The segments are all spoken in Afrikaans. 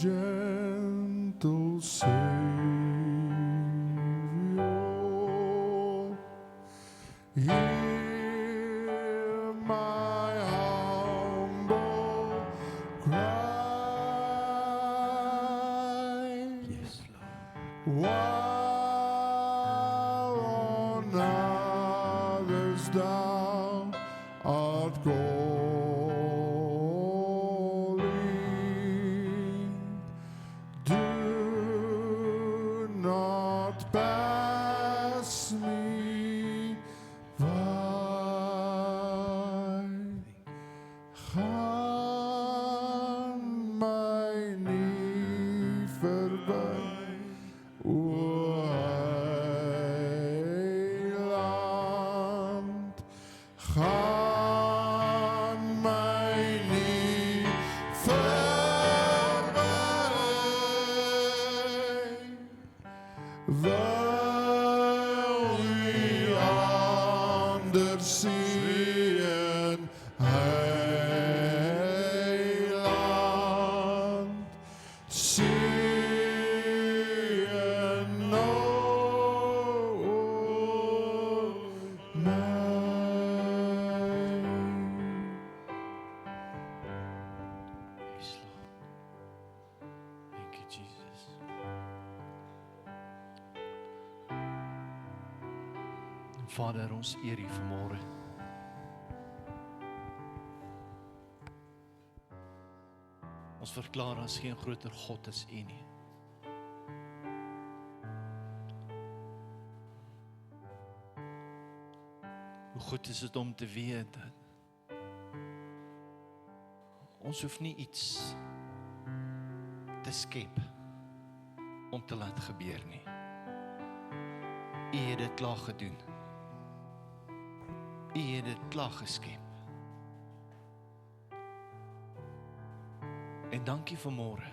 gentle Savior, hear my humble cry. Yes, Lord. While on others thou art calling, do not pass me by. gaan my nie verby. Wil U anders sien, Heiland, sien nou my. Yes, Lord. Thank you, Jesus. Vader, ons eer U vanmôre. Ons verklaar as geen groter God as U nie. Hoe goed is dit om te weet dat ons hoef nie iets te skep om te laat gebeur nie. U het dit klaar gedoen. U het dit klaar geskep. En dankie vanmôre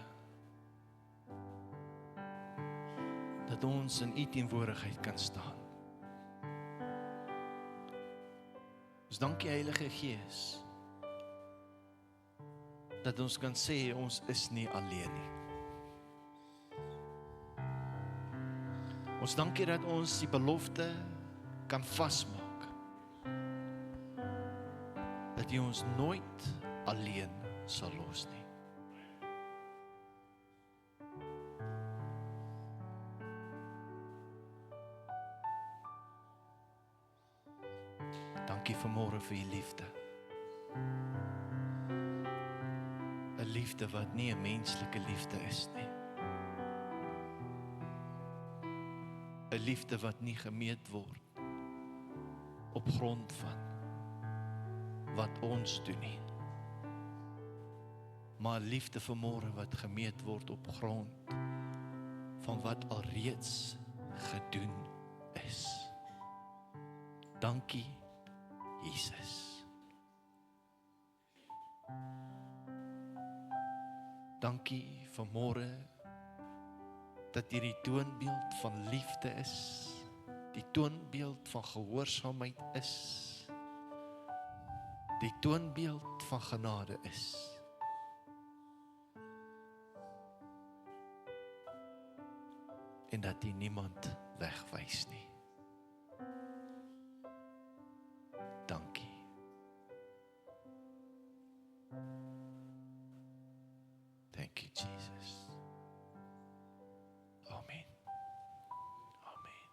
dat ons in U teenwoordigheid kan staan. Dus dankie Heilige Gees dat ons kan sê ons is nie alleen nie. Ons dankie dat ons die belofte kan vasmaak dat U ons nooit alleen sal los nie. Dankie vanmôre vir U liefde. 'n Liefde wat nie 'n menslike liefde is nie. 'n Liefde wat nie gemeet word op grond van wat ons doen nie. Maar liefde vanmôre wat gemeet word op grond van wat alreeds gedoen is. Dankie, Jesus. Dankie vanmôre dat hierdie toonbeeld van liefde is, die toonbeeld van gehoorsaamheid is, die toonbeeld van genade is. En dat U niemand wegwys nie. Dankie. Thank you, Jesus. Amen. Amen.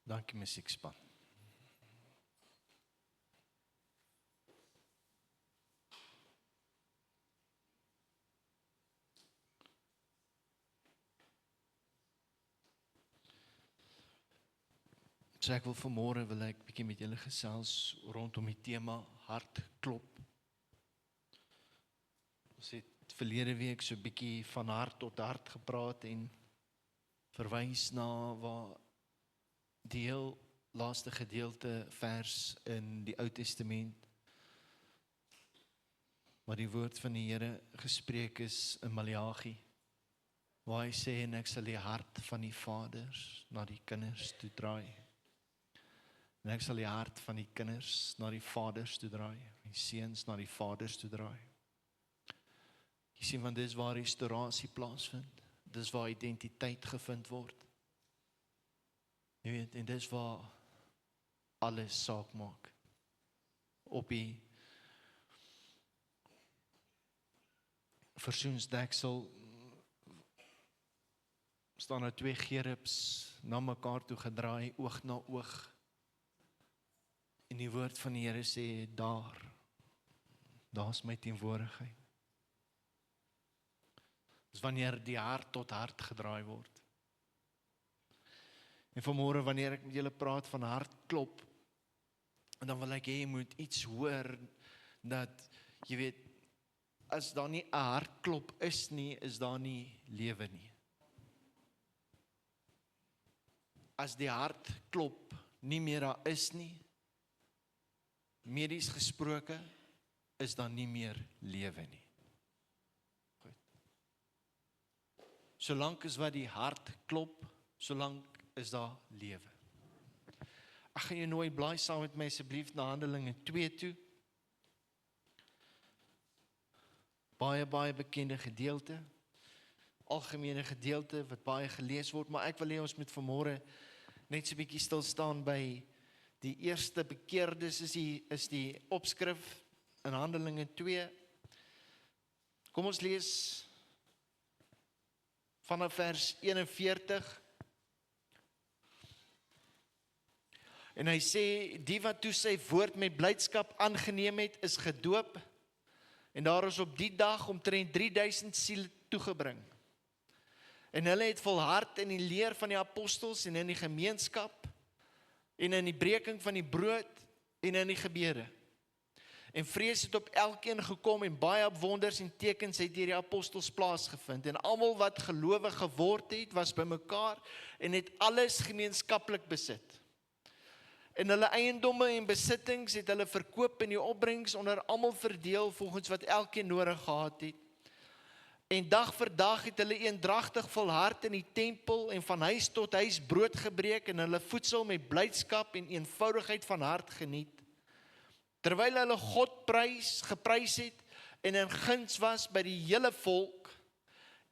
Dankie musiekspan. So ek wil vanmôre wil ek bietjie met julle gesels rondom die tema hartklop. Ons het verlede week so bietjie van hart tot hart gepraat en verwys na waar die heel laaste gedeelte vers in die Ou Testament, waar die woord van die Here gespreek is in Maleagi, waar hy sê, en ek sal die hart van die vaders na die kinders toe draai. En ek sal die hart van die kinders na die vaders toe draai, die seuns na die vaders toe draai. Jy sien, want dis waar restaurasie plaasvind, dis waar identiteit gevind word. Jy weet, en dis waar alles saak maak. Op die versoensdeksel Staan daar 2 gerubs na mekaar toe gedraai, oog na oog. En die woord van die Here sê, daar's my teenwoordigheid. Dis wanneer die hart tot hart gedraai word. En vanmôre wanneer ek met julle praat van hartklop, en dan wil ek hê jy moet iets hoor, dat, jy weet, as daar nie 'n hartklop is nie, is daar nie lewe nie. As die hartklop nie meer daar is nie, medies gesproke, is daar nie meer lewe nie. Goed. Solank is wat die hart klop, solank is daar lewe. Ek gaan jou nooi, blaai saam met my asseblief na Handelinge 2 toe. Baie bekende gedeelte, algemene gedeelte wat baie gelees word, maar ek wil hê ons moet vanmôre net so 'n bietjie stil staan by die eerste bekeerdes, is die opskrif in Handelinge 2. Kom ons lees vanaf vers 41. En hy sê, die wat toe sy woord met blydskap aangeneem het, is gedoop, en daar is op die dag omtrent 3000 siele toegebring. En hulle het volhard in die leer van die apostels en in die gemeenskap, en in die breking van die brood, en in die gebede. En vrees het op elkeen gekom, en baie wonders en tekens het deur die apostels plaasgevind. En almal wat gelowig geword het, was bymekaar, en het alles gemeenskaplik besit. En hulle eiendomme en besittings het hulle verkoop en die opbrengs onder almal verdeel volgens wat elkeen nodig gehad het. En dag vir dag het hulle eendragtig volhard in die tempel en van huis tot huis brood gebreek en hulle voedsel met blydskap en eenvoudigheid van hart geniet. Terwyl hulle God geprys het en in guns was by die hele volk,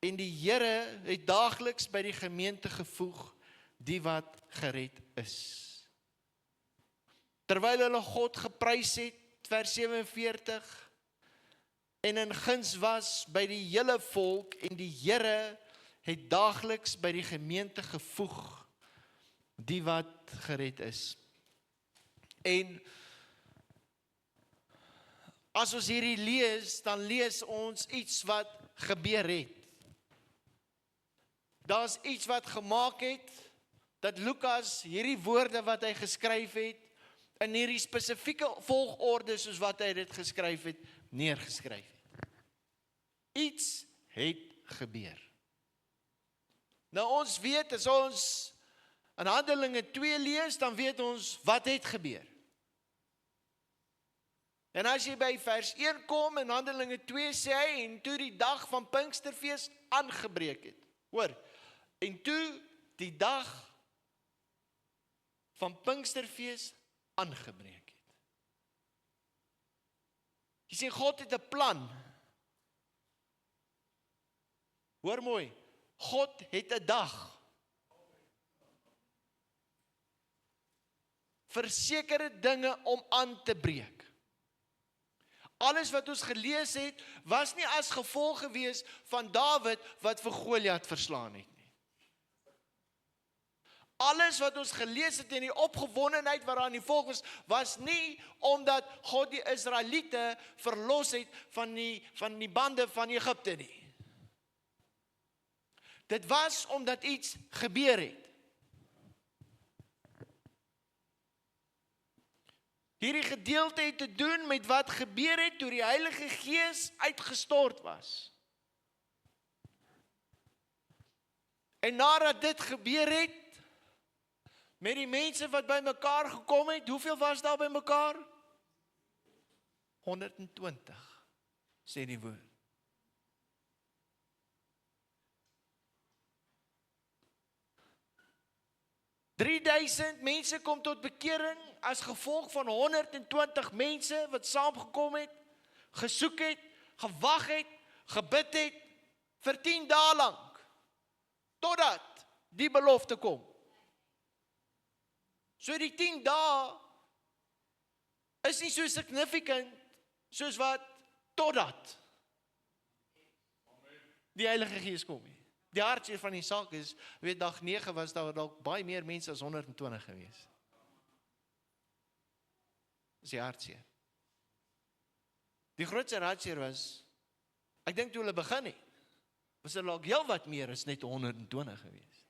en die Here het daagliks by die gemeente gevoeg die wat gered is. Terwyl hulle God geprys het, vers 47, en in guns was by die hele volk, en die Here het daagliks by die gemeente gevoeg die wat gered is. En as ons hierdie lees, dan lees ons iets wat gebeur het. Daar's iets wat gemaak het, dat Lukas hierdie woorde wat hy geskryf het, in hierdie spesifieke volgorde soos wat hy dit geskryf het, neergeskryf het. Iets het gebeur. Nou ons weet, as ons in Handelinge 2 lees, dan weet ons wat het gebeur. En as jy by vers 1 kom, in Handelinge 2 sê hy, en toe die dag van Pinksterfees aangebreek het. Hoor, en toe die dag van Pinksterfees aangebreek het. Jy sien, God het 'n plan. Hoor mooi, God het 'n dag. Vir sekere dinge om aan te breek. Alles wat ons gelees het, was nie as gevolg gewees van Dawid wat vir Goliat verslaan het nie. Alles wat ons gelees het in die opgewondenheid waaraan die volk was nie omdat God die Israeliete verlos het van die bande van Egipte nie. Dit was omdat iets gebeur het. Hierdie gedeelte het te doen met wat gebeur het toe die Heilige Gees uitgestort was. En nadat dit gebeur het, met die mense wat by mekaar gekom het, hoeveel was daar by mekaar? 120, sê die woord. $3,000 mense kom tot bekering as gevolg van 120 mense wat saamgekom het, gesoek het, gewag het, gebid het, vir 10 dae lank, totdat die belofte kom. So die 10 dae is nie so significant soos wat totdat die Heilige Gees kom nie. Die hartseer van die saak is, weet dag 9 was daar dalk baie meer mense as 120 gewees. Dis die hartseer. Die grootste hartseer was, ek dink toe hulle begin het, was er dalk heel wat meer as net 120 gewees.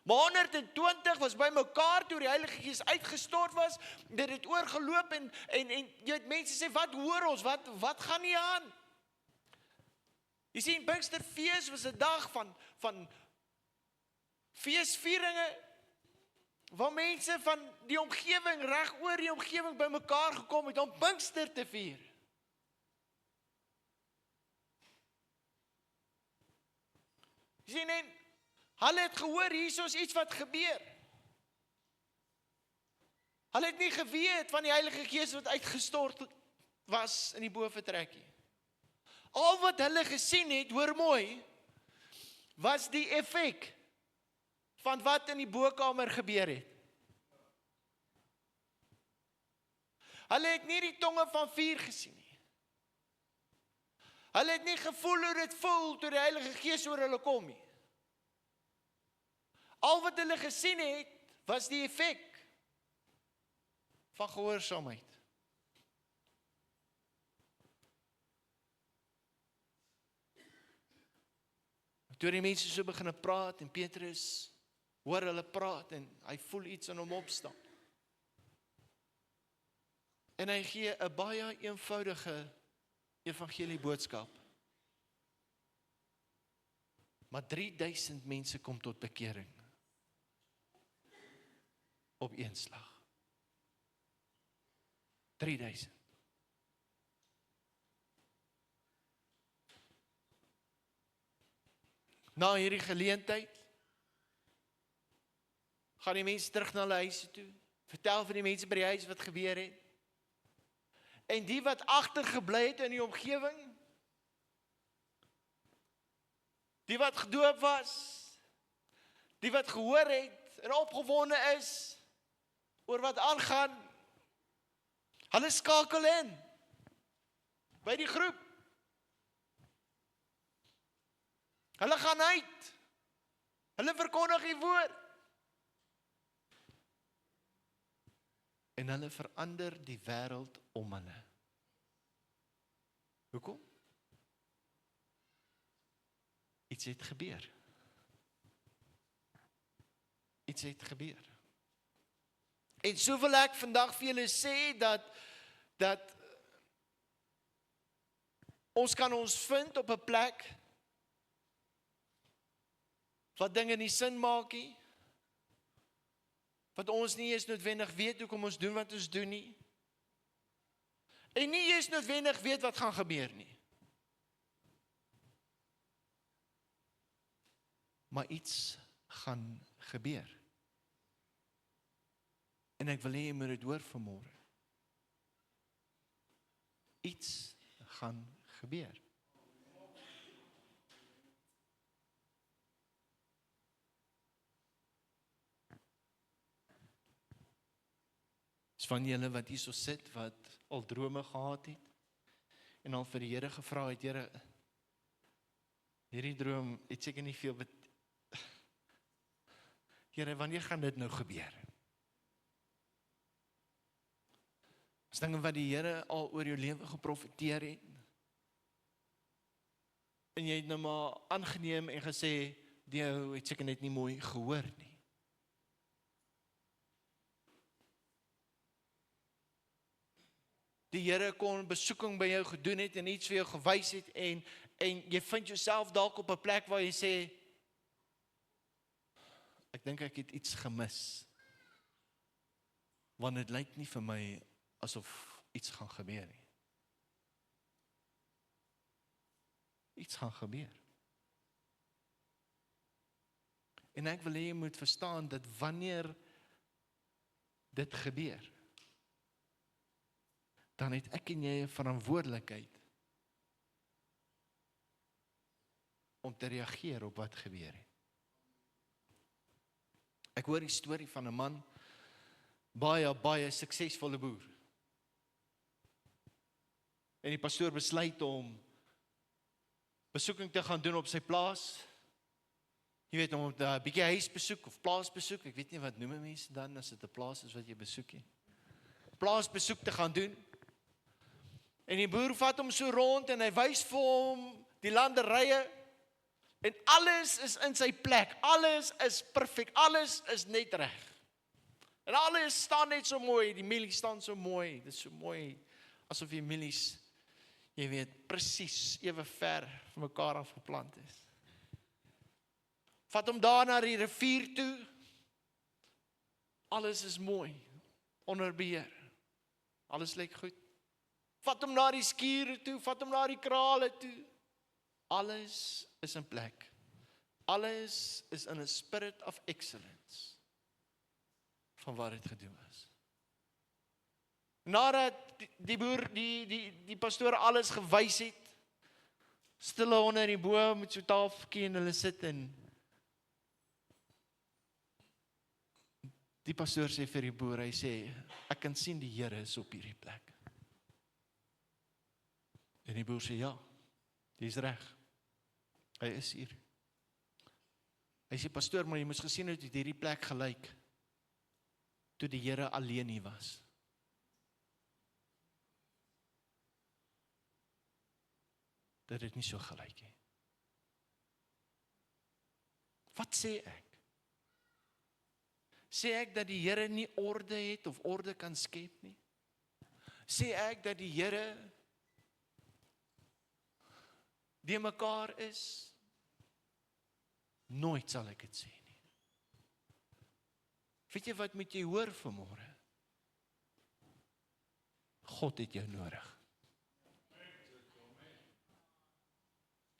Maar 120 was by mekaar toe die Heilige Gees uitgestort was, dit het oorgeloop en jy weet, mense sê, wat hoor ons, wat gaan nie aan? Jy sien, Pinksterfees was 'n dag van feesvieringe, waar mense van die omgewing, reg oor die omgewing by mekaar gekom het om Pinkster te vier. Jy sien, en hulle het gehoor, hier is iets wat gebeur. Hulle het nie geweet van die Heilige Gees wat uitgestort was in die bovertrekkie. Al wat hulle gesien het, hoor mooi, was die effek van wat in die bokkamer gebeur het. Hulle het nie die tonge van vuur gesien nie. Hulle het nie gevoel hoe dit voel toe die Heilige Gees oor hulle kom nie. Al wat hulle gesien het, was die effek van gehoorsaamheid. Toe die mense so begin praat en Petrus hoor hulle praat en hy voel iets in hom opstaan. En hy gee 'n baie eenvoudige evangelie boodskap. Maar 3000 mense kom tot bekering. Op een slag. 3000. Na hierdie geleentheid gaan die mense terug na hulle huise toe, vertel vir die mense by die huis wat gebeur het. En die wat agtergebly het in die omgewing, die wat gedoop was, die wat gehoor het en opgewonde is oor wat aangaan, hulle skakel in by die groep. Hulle gaan uit. Hulle verkondig die woord. En hulle verander die wêreld om hulle. Hoekom? Iets het gebeur. Iets het gebeur. En so wil ek vandag vir julle sê dat ons kan ons vind op 'n plek wat dinge nie sin maak nie, wat ons nie eens noodwendig weet hoekom ons doen wat ons doen nie, en nie eens noodwendig weet wat gaan gebeur nie. Maar iets gaan gebeur. En ek wil hê jy moet dit hoor vanmôre. Iets gaan gebeur. Is van julle wat hier so sit, wat al drome gehad het, en al vir die Here gevra het, Here, hierdie droom het seker nie veel Here, wanneer gaan dit nou gebeur? Is dinge wat die Here al oor jou lewe geprofeteer het, en jy het nou maar aangeneem en gesê, die ou het seker net nie mooi gehoor nie. Die Here kon besoeking by jou gedoen het en iets vir jou gewys het en jy vind jouself dalk op 'n plek waar jy sê, ek dink ek het iets gemis. Want dit lyk nie vir my asof iets gaan gebeur nie. Iets gaan gebeur. En ek wil hê jy moet verstaan dat wanneer dit gebeur, dan het ek en jy 'n verantwoordelikheid om te reageer op wat gebeur het. Ek hoor die storie van 'n man, baie suksesvolle boer. En die pastoor besluit om besoeking te gaan doen op sy plaas, Jy weet, om 'n bietjie huisbesoek of plaasbesoek, ek weet nie wat noem mense dan, as dit 'n plaas is wat jy besoek nie. Plaasbesoek te gaan doen. En die boer vat hom so rond en hy wys vir hom die landerye. En alles is in sy plek, alles is perfek, alles is net reg. En alles staan net so mooi, die mielies staan so mooi, dit is so mooi, asof die mielies, jy weet, presies ewe ver van mekaar af geplant is. Vat hom daar na die rivier toe, alles is mooi, onder beheer, alles lyk goed. Vat hom na die skure toe, vat hom na die krale toe, alles is in plek. Alles is in 'n spirit of excellence van wat dit gedoen is. Nadat die boer, die pastoor alles gewys het, stil onder die boom met so tafeltjie en hulle sit en die pastoor sê vir die boer, hy sê, ek kan sien die Here is op hierdie plek. En die boer sê, ja, dis reg. Hy is hier. Hy sê, pastoor, maar jy moes gesien het hierdie plek gelyk, toe die Here alleen hier was. Dat het nie so gelyk nie. Wat sê ek? Sê ek dat die Here nie orde het of orde kan skep nie? Sê ek dat die Here die mekaar is? Nooit sal ek dit sê nie. Weet jy wat moet jy hoor vanmôre? God het jou nodig.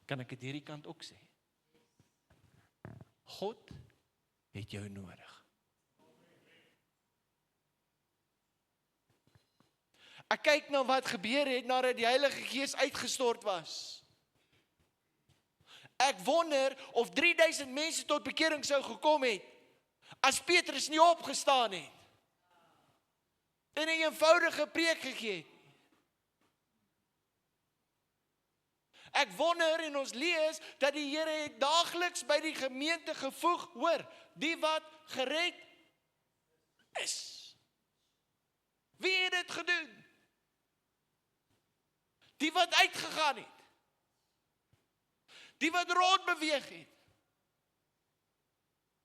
Kan ek dit hierdie kant ook sê? God het jou nodig. Ek kyk na wat gebeur het nadat die Heilige Gees uitgestort was. Ek wonder of 3000 mense tot bekering sou gekom het, as Petrus nie opgestaan het, en 'n eenvoudige preek gegee het. Ek wonder en ons lees, dat die Here het daagliks by die gemeente gevoeg, hoor, die wat gered is. Wie het dit gedoen? Die wat uitgegaan het. Die wat rond beweeg het.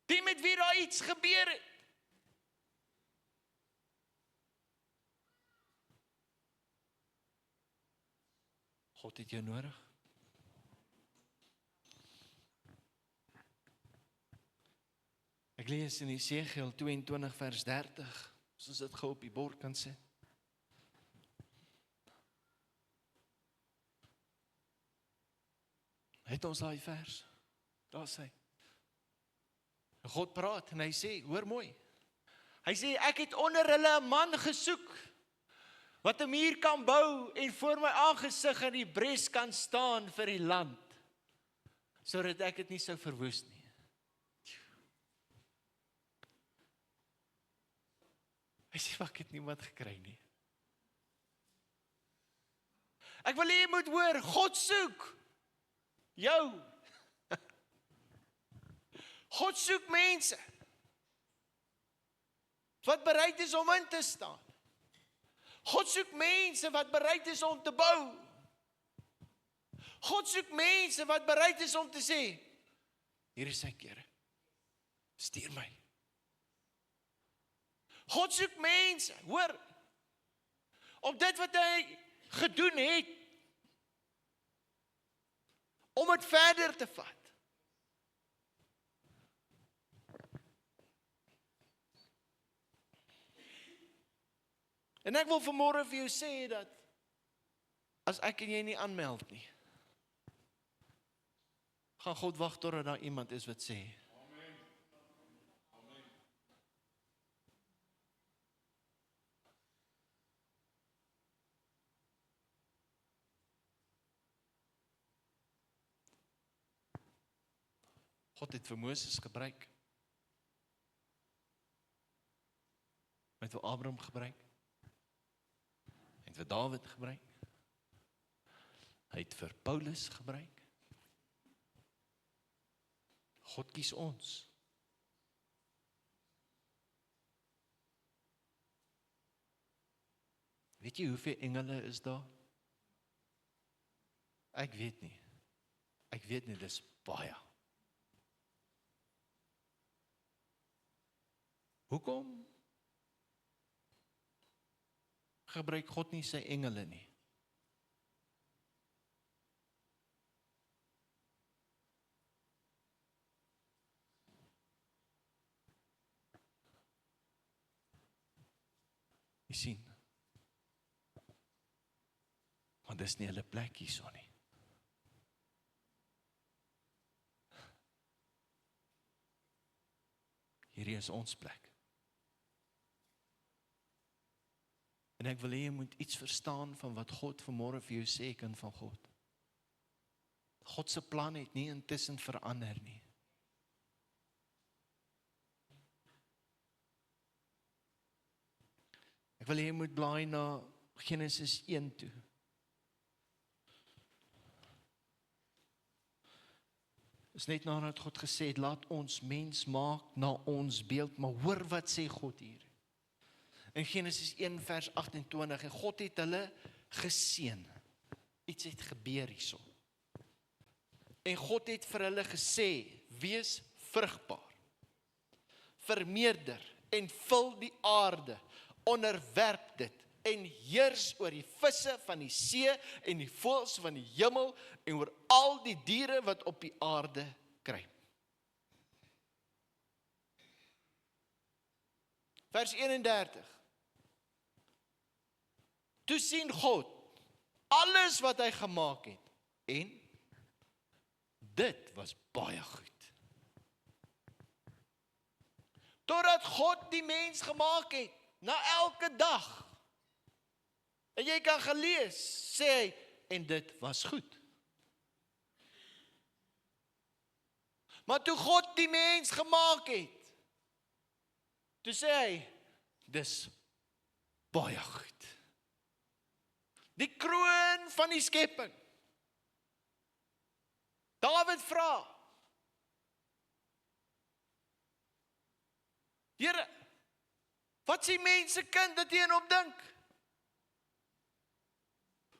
Die met wie daar iets gebeur het. God het jou nodig. Ek lees in Jesegiel 22 vers 30, as ons dit gou op die bord kan sit. Het ons daai vers? Daar sê. God praat en hy sê, hoor mooi. Hy sê, ek het onder hulle 'n man gesoek, wat 'n muur kan bou en voor my aangesig in die bres kan staan vir die land, sodat ek dit nie sou verwoes nie. Hy sê, ek het niemand gekry nie. Ek wil hê jy moet hoor, God soek jou. God soek mense wat bereid is om in te staan. God soek mense wat bereid is om te bou. God soek mense wat bereid is om te sê, hier is ek, Here, stuur my. God soek mense, hoor, om dit wat hy gedoen het, om dit verder te vat. En ek wil vanmôre vir jou sê dat, as ek en jy nie aanmeld nie, gaan God wag totdat daar iemand is wat sê, God het vir Moses gebruik, hy het vir Abraham gebruik, hy het vir Dawid gebruik, hy het vir Paulus gebruik. God kies ons. Weet jy hoeveel engele is daar? Ek weet nie. Ek weet nie, dis baie. Hoekom gebruik God nie sy engele nie? Jy sien, want dis nie hulle plek hierso nie. Hierdie is ons plek. En ek wil hê jy moet iets verstaan van wat God vanmôre vir jou sê, kind van God. God se plan het nie intussen verander nie. Ek wil hê jy moet blaai na Genesis 1 toe. Is net nadat God gesê het, laat ons mens maak na ons beeld, maar hoor wat sê God hier. In Genesis 1 vers 28, en God het hulle geseën. Iets het gebeur hierso. En God het vir hulle gesê, wees vrugbaar, vermeerder en vul die aarde, onderwerp dit en heers oor die visse van die see en die voëls van die hemel en oor al die diere wat op die aarde kruip. Vers 31. Toe sien God alles wat hy gemaak het en dit was baie goed. Totdat God die mens gemaak het, na elke dag. En jy kan gelees, sê hy, en dit was goed. Maar toe God die mens gemaak het, toe sê hy, dis baie goed. Die kroon van die skepping. Dawid vra, Here, wat sê mense kind dat jy aan hom dink?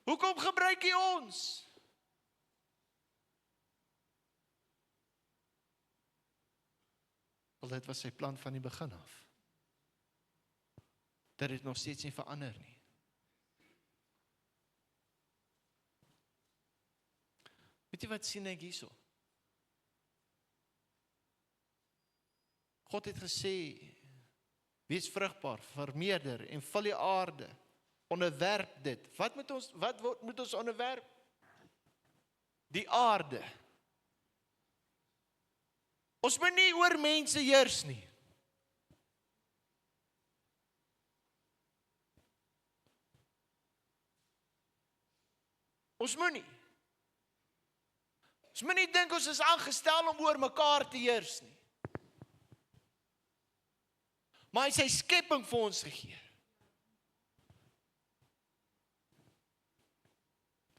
Hoekom gebruik hy ons? Wel, dit was sy plan van die begin af. Dit het nog steeds nie verander nie. Weet jy wat sien ek hierso? God het gesê, wees vrugbaar, vermeerder en vul die aarde, onderwerp dit. Wat moet ons onderwerp? Die aarde. Ons moet nie oor mense heers nie. Ons moet nie. Ons moet nie dink ons is aangestel om oor mekaar te heers nie. Maar hy het sy skepping vir ons gegee.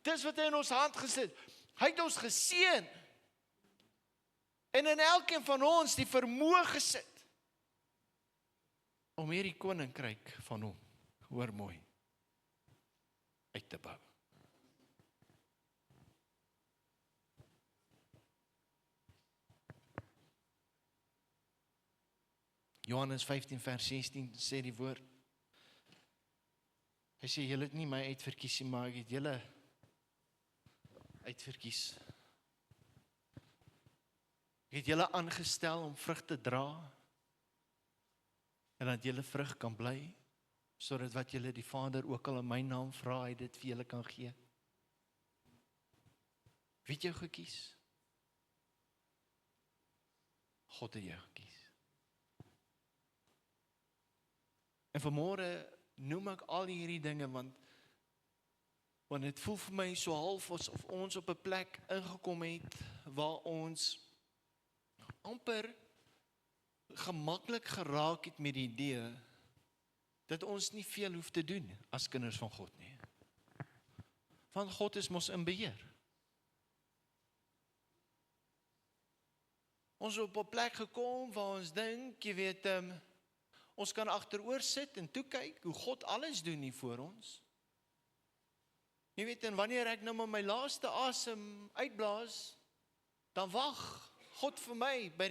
Dis wat hy in ons hand gesit. Hy het ons geseën. En in elkeen van ons die vermoë gesit om hierdie koninkryk van hom, hoor mooi, uit te bou. Johannes 15 vers 16 sê die woord. Hy sê, julle het nie my uitverkies nie, maar ek het julle uitverkies. Ek het julle aangestel om vrug te dra, en dat julle vrug kan bly, sodat wat julle die Vader ook al in my naam vra, hy dit vir julle kan gee. Wie het jou gekies? God het jou gekies. En vanmôre noem ek al hierdie dinge, want het voel vir my so half of ons op 'n plek ingekom het, waar ons amper gemaklik geraak het met die idee, dat ons nie veel hoef te doen, as kinders van God nie. Want God is mos in beheer. Ons het op 'n plek gekom waar ons dink, jy weet, ons kan agteroor sit en toe kyk hoe God alles doen hier voor ons. Jy weet, en wanneer ek nou maar my laaste asem uitblaas, dan wag God vir my by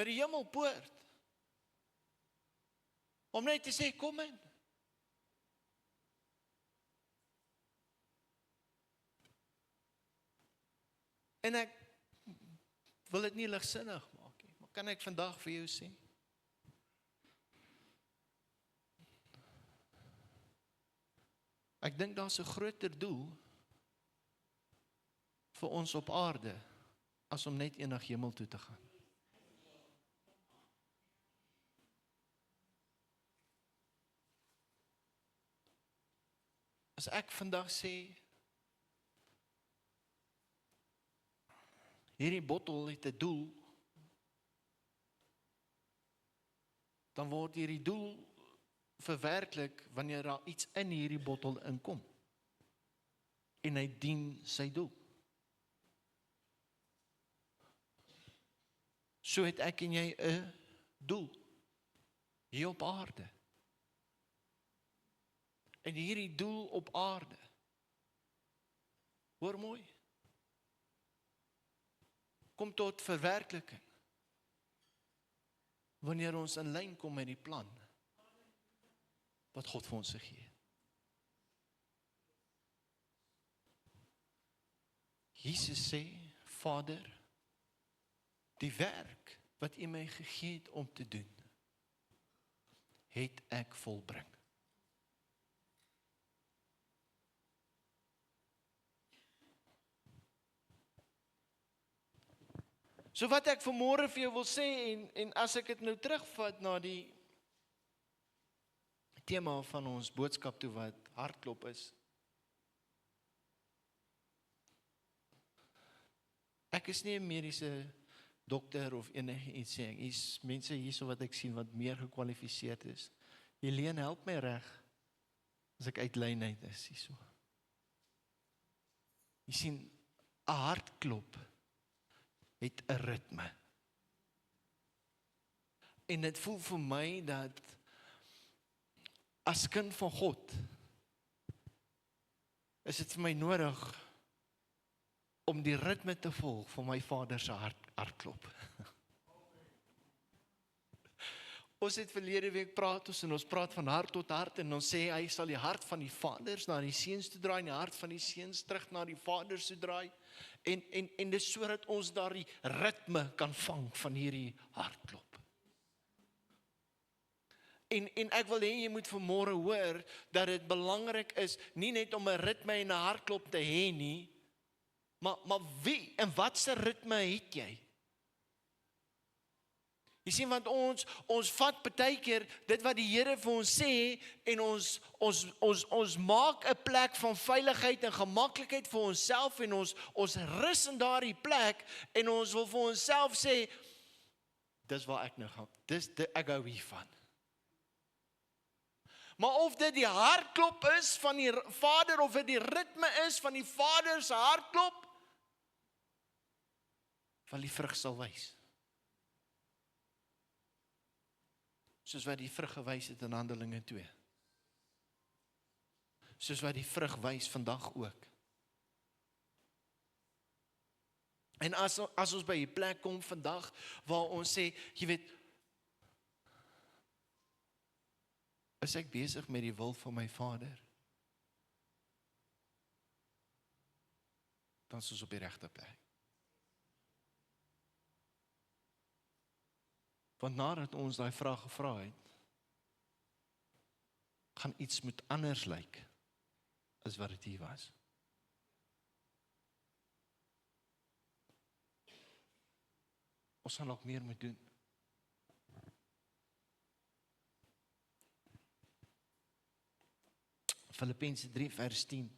die hemelpoort. Om net te sê, kom in. En ek wil dit nie ligsinnig maak nie, maar kan ek vandag vir jou sê? Ek dink daar's 'n groter doel vir ons op aarde as om net eendag hemel toe te gaan. As ek vandag sê, hierdie bottel het 'n doel, dan word hierdie doel verwerklik wanneer daar iets in hierdie bottel inkom. En hy dien sy doel. So het ek en jy 'n doel hier op aarde. En hierdie doel op aarde, hoor mooi, kom tot verwerkliking wanneer ons in lyn kom met die plan wat God vir ons gegee het. Jesus sê, Vader, die werk wat U my gegee het om te doen, het ek volbring. So wat ek vanmôre vir jou wil sê, en as ek dit nou terugvat na die tema van ons boodskap toe wat hartklop is. Ek is nie 'n mediese dokter of enige iets sê. Hier's mense hierso wat ek sien wat meer gekwalifiseerd is. Helene, help my reg as ek uit lyn uit is hierso. Jy sien, 'n hartklop het 'n ritme. En dit voel vir my dat as kind van God is dit vir my nodig om die ritme te volg van my Vader se hartklop. Ons het verlede week praat ons praat van hart tot hart en ons sê hy sal die hart van die vaders na die seuns toe draai en die hart van die seuns terug na die vaders toe draai. En dis sodat ons daardie ritme kan vang van hierdie hartklop. En ek wil hê jy moet vanmôre hoor dat dit belangrik is nie net om 'n ritme en 'n hartklop te hê nie, maar wie en wat se ritme het jy? Jy sien, want ons vat partykeer dit wat die Here vir ons sê en ons maak 'n plek van veiligheid en gemaklikheid vir onsself en ons rus in daardie plek en ons wil vir onsself sê, dis waar ek nou gaan, ek hou hiervan. Maar of dit die hartklop is van die Vader of dit die ritme is van die Vader se hartklop, van die vrug sal wys. Soos wat die vrug gewys het in Handelinge 2. Soos wat die vrug wys vandag ook. En as ons by die plek kom vandag waar ons sê, jy weet, is ek besig met die wil van my Vader? Dan is ons op die regte plek. Want nadat ons daai vraag gevra het, gaan iets moet anders lyk as wat dit hier was. Ons gaan nog meer moet doen. Filippense 3 vers 10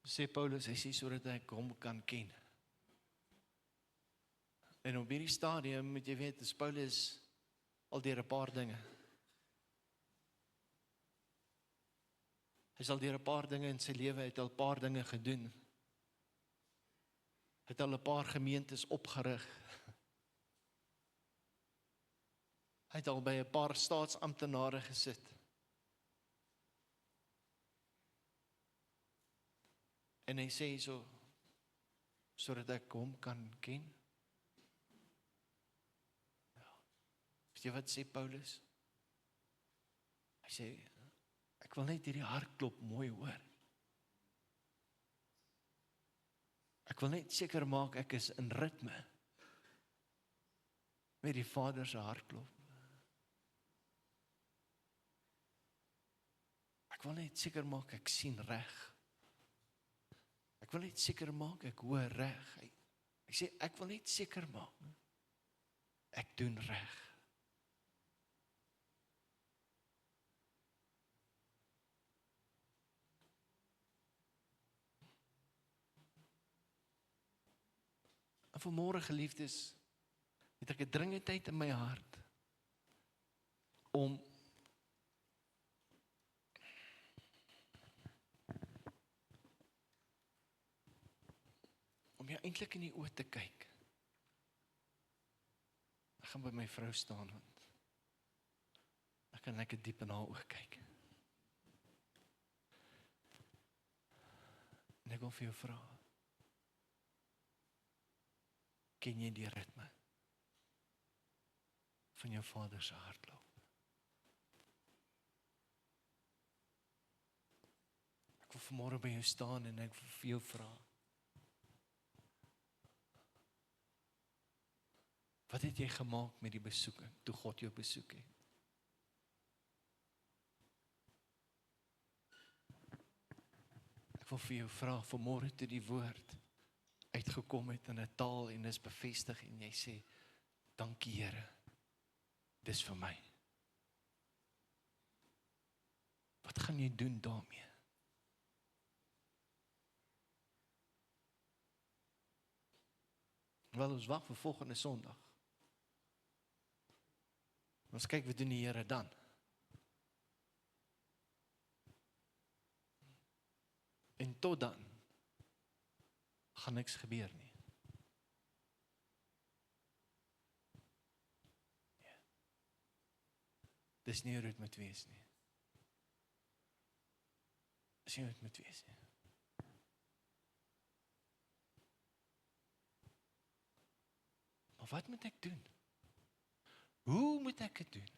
sê Paulus, hy sê sodat ek hom kan ken. En op hierdie stadium moet jy weet, is Paulus al deur 'n paar dinge. Hy is al deur 'n paar dinge in sy lewe, het al 'n paar dinge gedoen. Het al 'n paar gemeentes opgerig. Hy het al by 'n paar staatsamptenare gesit. En hy sê so, sodat ek hom kan ken. Weet jy wat sê Paulus? Hy sê, ek wil net hierdie hartklop mooi hoor. Ek wil net seker maak ek is in ritme met die Vader se hartklop. Ek wil net seker maak ek sien reg. Ek wil net seker maak ek hoor reg. Hy sê ek wil net seker maak ek doen reg. En vanmôre geliefdes, het ek 'n dringendheid in my hart om jou eintlik in die oë te kyk. Ek gaan by my vrou staan, want ek kan lekker diep in haar oë kyk. En ek wil vir jou vra, ken jy die ritme van jou Vader se hartklop? Ek wil vanmôre by jou staan en ek wil vir jou vra, wat het jy gemaak met die besoeking, toe God jou besoek het? Ek wil vir jou vra, vanmôre toe die woord uitgekom het in 'n taal en is bevestig en jy sê, dankie Here, dis vir my. Wat gaan jy doen daarmee? Wel, ons wag vir volgende Sondag. Ons kyk wat doen die Here dan. En tot dan gaan niks gebeur nie. Ja. Dis nie hoe dit moet wees nie. Dis nie hoe dit moet wees nie. Maar wat moet ek doen? Hoe moet ek dit doen?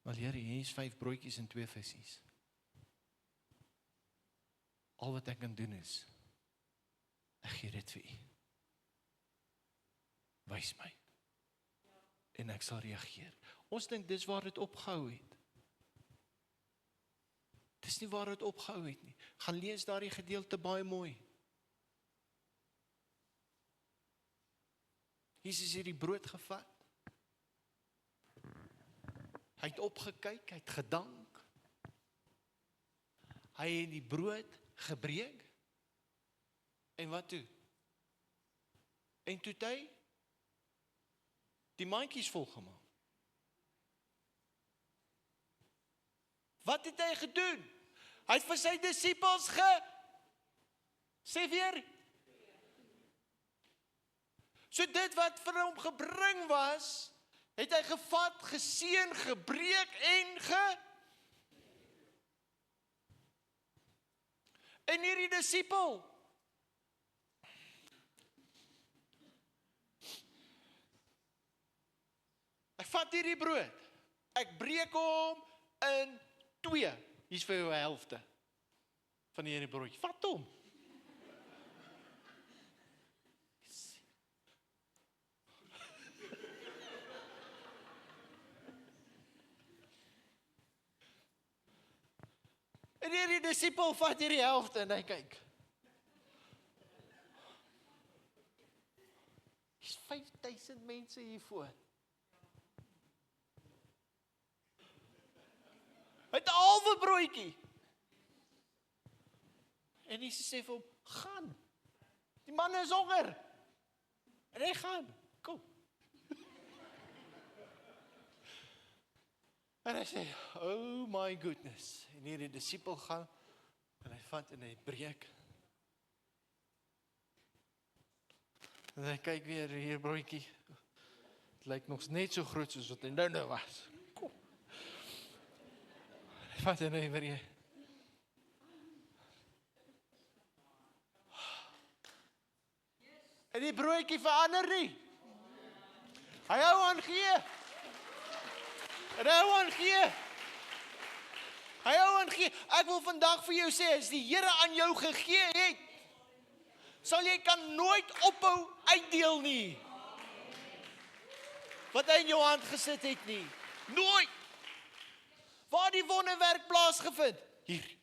Wel Here, hier is 5 broodjies en 2 visse. Al wat ek kan doen is, ek gee dit vir U. Wys my. En ek sal reageer. Ons dink dis waar dit opgehou het. Dis nie waar dit opgehou het nie. Gaan lees daardie gedeelte baie mooi. Jesus het die brood gevat. Hy het opgekyk, hy het gedank. Hy het die brood gebreek. En wat toe? En toe het hy die mandjies volgemaak. Wat het hy gedoen? Hy het vir sy disippels sê weer. So dit wat vir hom gebring was, het hy gevat, geseën, gebreek en hierdie disipel ek vat hierdie brood, ek breek hom in 2, hier's vir jou 1/2 van hierdie broodjie, vat hom. En hierdie disipel vat hierdie 1/2 en hy kyk. Hier's 5000 mense hiervoor. Hy het 'n halwe broodjie. En Jesus sê vir hom, gaan. Die man is honger. En hy gaan, kom. En hy sê, oh my goodness. En hierdie disipel gaan, en hy vat en hy breek. En hy kyk weer hier broodjie. Het lyk nog net so groot soos wat hy nou was. Kom. Hy vat en hy breek. En die broodjie verander nie. Hy hou aan gee. En hy hou aan gee. Hy hou aan gee. Ek wil vandag vir jou sê, as die Here aan jou gegee het, sal jy kan nooit ophou uitdeel nie. Wat hy in jou hand gesit het nie. Nooit. Waar die wonderwerk plaasgevind? Hier.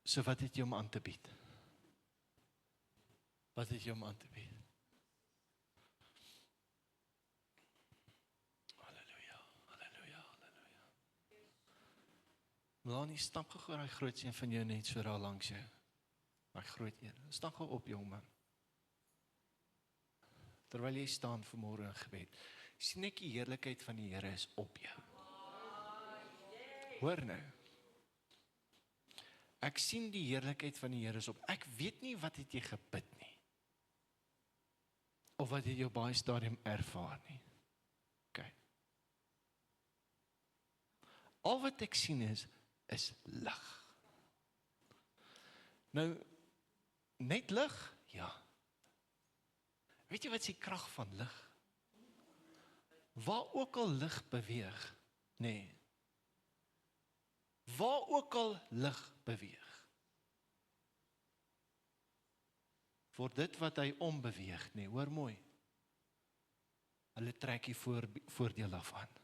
So wat het jy om aan te bied? Wat het jy om aan te bied? Halleluja, halleluja, halleluja. Melanie, stap gou daai groot seun van jou net so daar langs jou. Daai groot een. Stap gou op, jong man. Terwyl jy staan vanmôre in gebed, sien ek die heerlikheid van die Here is op jou. Hoor nou. Ek sien die heerlikheid van die Here is op. Ek weet nie wat het jy gebid nie. Of wat het jy op baie stadium ervaar nie. OK. Al wat ek sien is lig. Nou, net lig? Ja. Weet jy wat is die krag van lig? Waar ook al lig beweeg, nee. Waar ook al lig beweeg, word dit wat hy ombeweeg, nee, hoor mooi, hulle trek die voordeel af aan.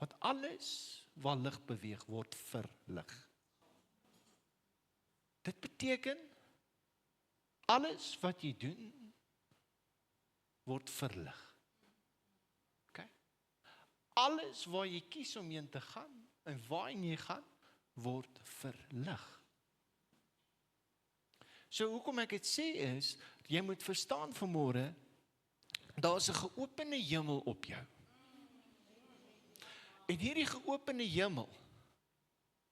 Want alles waar lig beweeg, word verlig. Dit beteken, alles wat jy doen, word verlig. Okay? Alles waar jy kies om heen te gaan, en waarheen jy gaan, word verlig. So hoekom ek dit sê is, jy moet verstaan vanmôre, daar is 'n geopende hemel op jou. En hierdie geopende hemel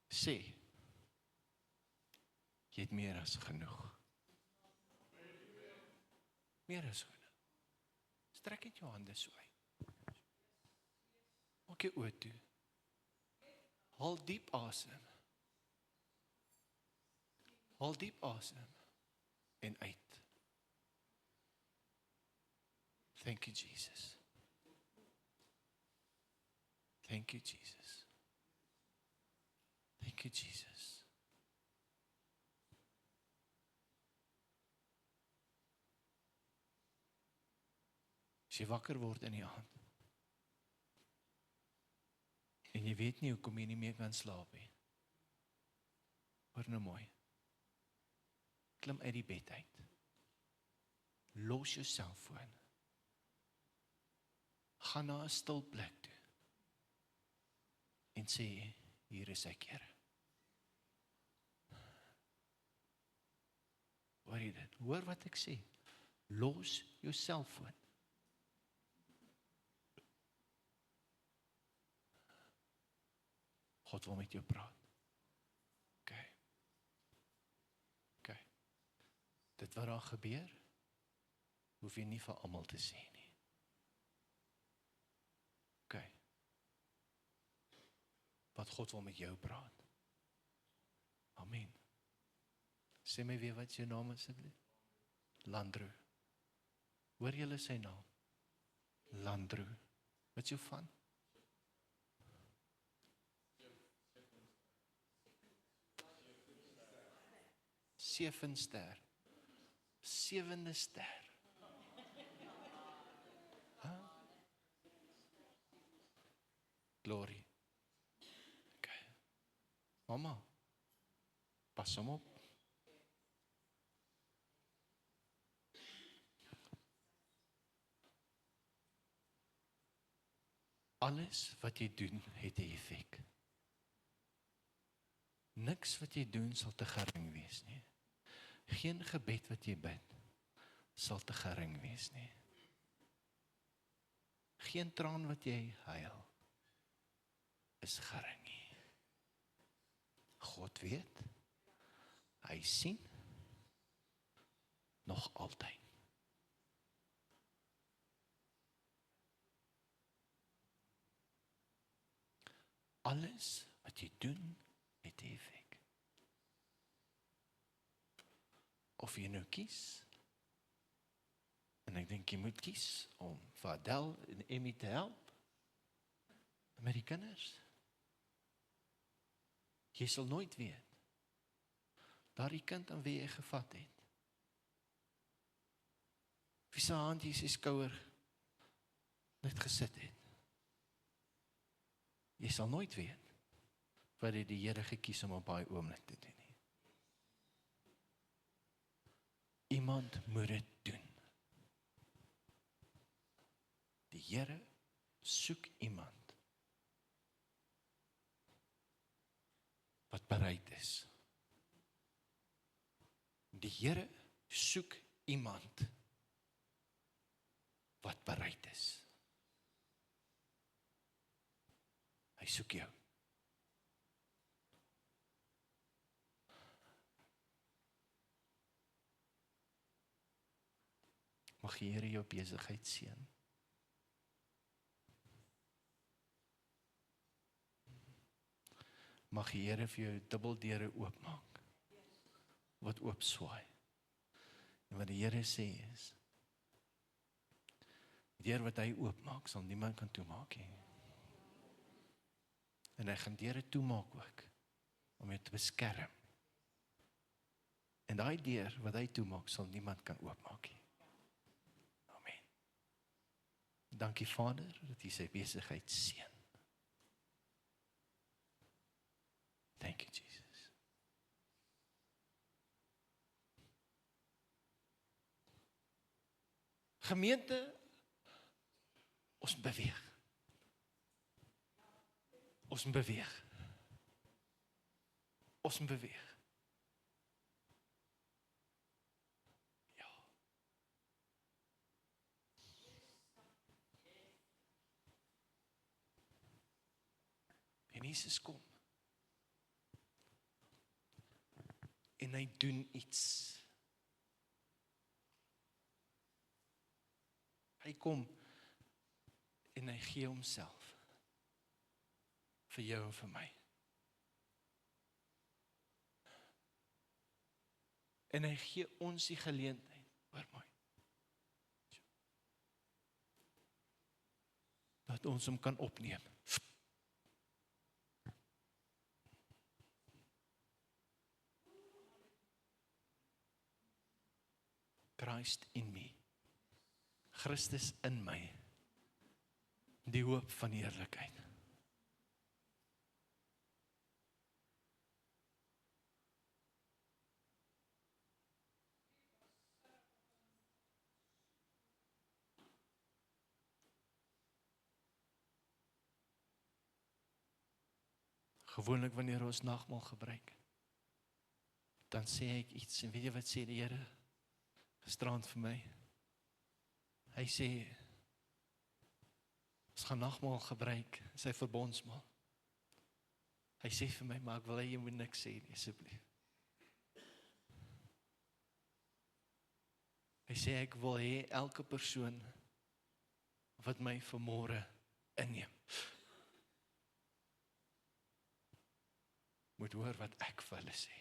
sê, jy het meer as genoeg. Meer as genoeg. Strek net jou hande so uit. Maak jou oë toe. Haal diep asem. Haal diep asem. En uit. Thank you, Jesus. Thank you, Jesus. Thank you, Jesus. As jy wakker word in die aand, en jy weet nie hoekom jy nie meer kan slaap nie. Hoor nou mooi. Klim uit die bed uit. Los jou selfoon. Gaan na 'n stil plek toe. En sê, hier is ek, Here. Hoor jy dit? Hoor wat ek sê. Los jou selfoon. God wil met jou praat. OK. OK. Dit wat daar gebeur, hoef jy nie vir almal te sê nie. OK. Wat God wil met jou praat. Amen. Sê my weer wat jou naam is, asseblief. Landro. Hoor julle sy naam? Landro. Wat is jou van? Sevenster. Sewende ster. Huh? Glory. Okay. Mama, pas hom op. Alles wat jy doen, het 'n effek. Niks wat jy doen sal te gering wees nie. Geen gebed wat jy bid sal te gering wees nie. Geen traan wat jy huil is gering nie. God weet, hy sien nog altyd. Alles wat jy doen, het 'n effek. Of jy nou kies, en ek dink jy moet kies om vir Adel en Emmy te help met die kinders. Jy sal nooit weet, daardie kind aan wie jy gevat het, wie sy hand in sy skouer net gesit het. Jy sal nooit weet, wat het die Here gekies om op daai oomblik te doen nie. Iemand moet dit doen. Die Here soek iemand wat bereid is. Die Here soek iemand wat bereid is. Hy soek jou. Mag die Here jou besigheid seën. Mag die Here vir jou dubbeldeure oopmaak, wat oop swaai. En wat die Here sê is, die deur wat hy oopmaak, sal niemand kan toemaak nie. En hy gaan deure toemaak ook, om jou te beskerm. En daai deur wat hy toemaak, sal niemand kan oopmaak nie. Amen. Dankie Vader, dat jy sy besigheid seën. Thank you, Jesus. Gemeente, ons beweeg. Ons beweeg. Ons beweeg. Ja. En Jesus kom. En hy doen iets. Hy kom en hy gee homself vir jou en vir my. En hy gee ons die geleentheid, hoor my, dat ons hom kan opneem. Christ in me. Christus in my. Die hoop van die heerlikheid. Gewoonlik wanneer ons nagmaal gebruik, dan sê ek iets, en weet jy wat sê die Here gisterand vir my? Hy sê, ons gaan nagmaal gebruik, sy verbondsmaal. Hy sê vir my, maar ek wil hê jy moet niks sê nie, asseblief. Hy sê, ek wil hê elke persoon wat my vanmôre inneem, moet hoor wat ek vir hulle sê.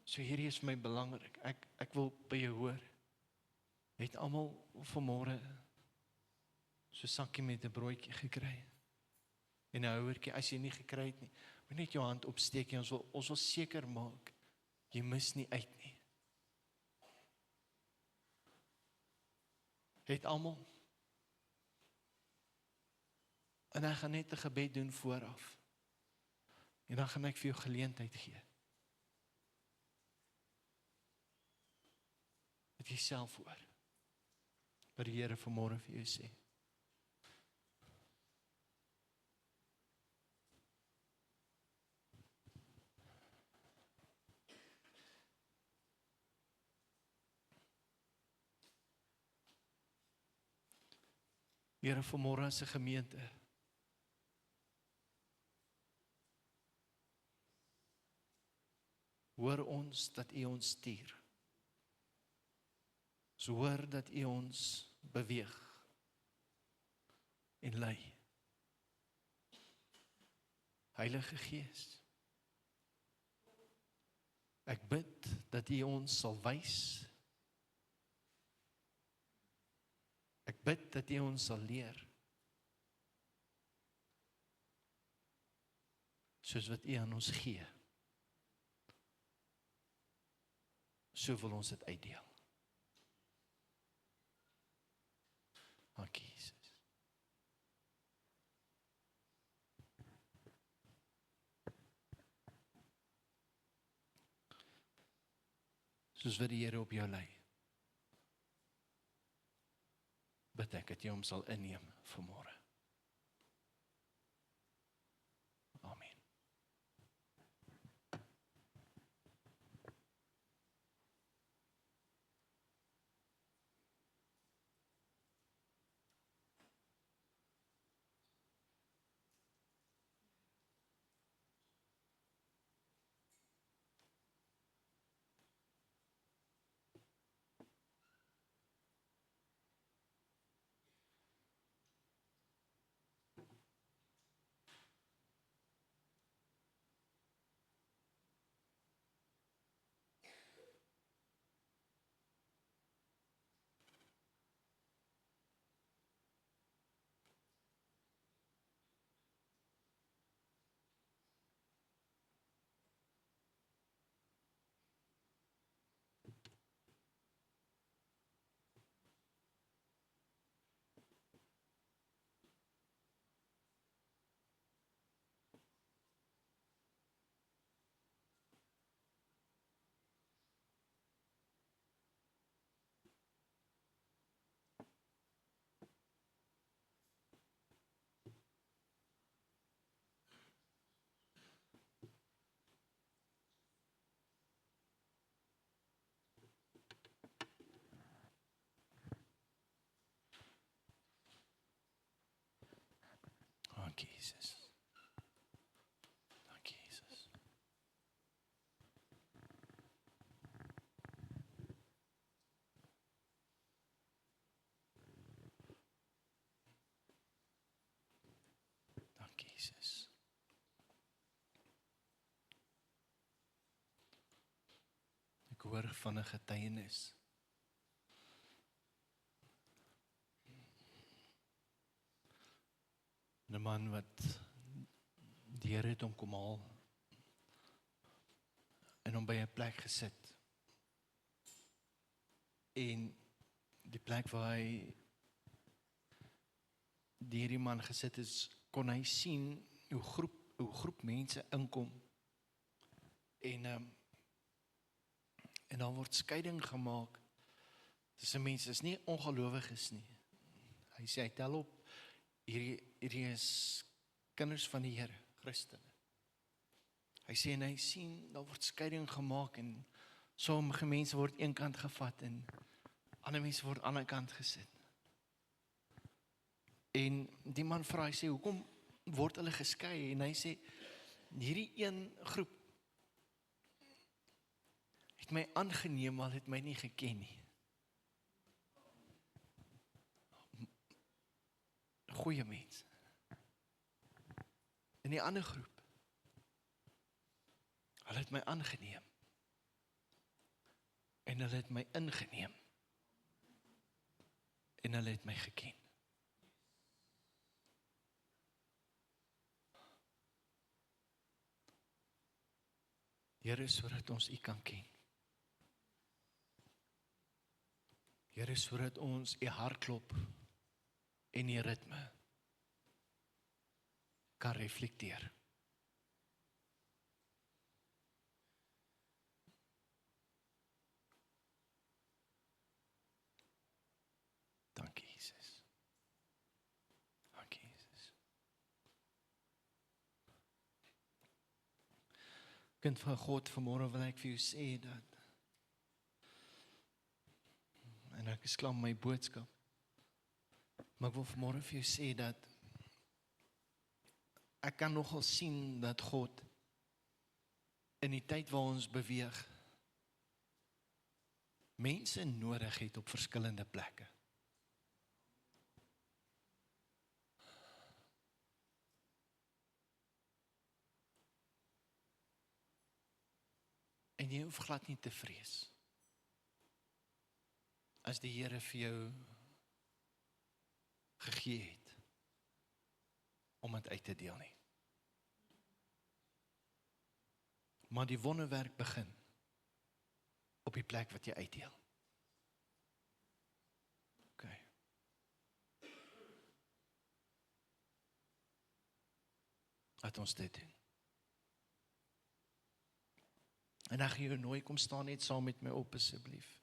So hierdie is vir my belangrik. Ek wil by jou hoor. Het almal vanmôre so sakkie met 'n broodjie gekry? En 'n houertjie, as jy nie gekry het nie, moet net jou hand opsteek en ons wil seker maak, jy mis nie uit nie. Het almal? En ek gaan net 'n gebed doen vooraf. En dan gaan ek vir jou geleentheid gee. Dat jy self hoor. Wat die Here vanmôre vir jou sê. Here, vanmôre as 'n gemeente, hoor ons dat U ons stuur. So hoor dat U ons beweeg en lei. Heilige Gees, ek bid dat U ons sal wys. Ek bid dat U ons sal leer. Soos wat U aan ons gee. So wil ons dit uitdeel. Dankie, Jesus. Soos wat die Here op jou lei, bid ek dat jy hom sal inneem vanmôre. Amen. Dankie, Jesus. Dankie, Jesus. Dankie, Jesus. Ek hoor van 'n getuienis. 'n man wat die Here het hom kom haal en hom by 'n plek gesit. En die plek waar hy hierdie man gesit is, kon hy sien hoe groep mense inkom. En dan word skeiding gemaak tussen mense, is nie ongelowiges nie. Hy sê, hy tel op, hierdie is kinders van die Here, Christene. Hy sê, en hy sien, daar word skeiding gemaak, en sommige mense word een kant gevat, en ander mense word aan die ander kant gesit. En die man vra, hy sê, hoekom word hulle geskei? En hy sê, hierdie een groep het my aangeneem, maar het my nie geken nie. Goeie mens. En die ander groep, hulle het my aangeneem. En hulle het my ingeneem. En hulle het my geken. Here, sodat ons U kan ken. Here, sodat ons U hartklop en U ritme kan reflekteer. Dankie, Jesus. Dankie, Jesus. Kind van God, vanmôre wil ek vir jou sê dat, en ek is klaar met my boodskap, Maar ek wil vanmôre vir jou sê dat ek kan nogal sien dat God in die tyd waar ons beweeg, mense nodig het op verskillende plekke. En jy hoef glad nie te vrees. As die Here vir jou gegee het, om dit uit te deel nie. Maar die wonderwerk begin op die plek wat jy uitdeel. OK. Laat ons dit doen. En ek gaan jou nooi, kom staan net saam met my op asseblief.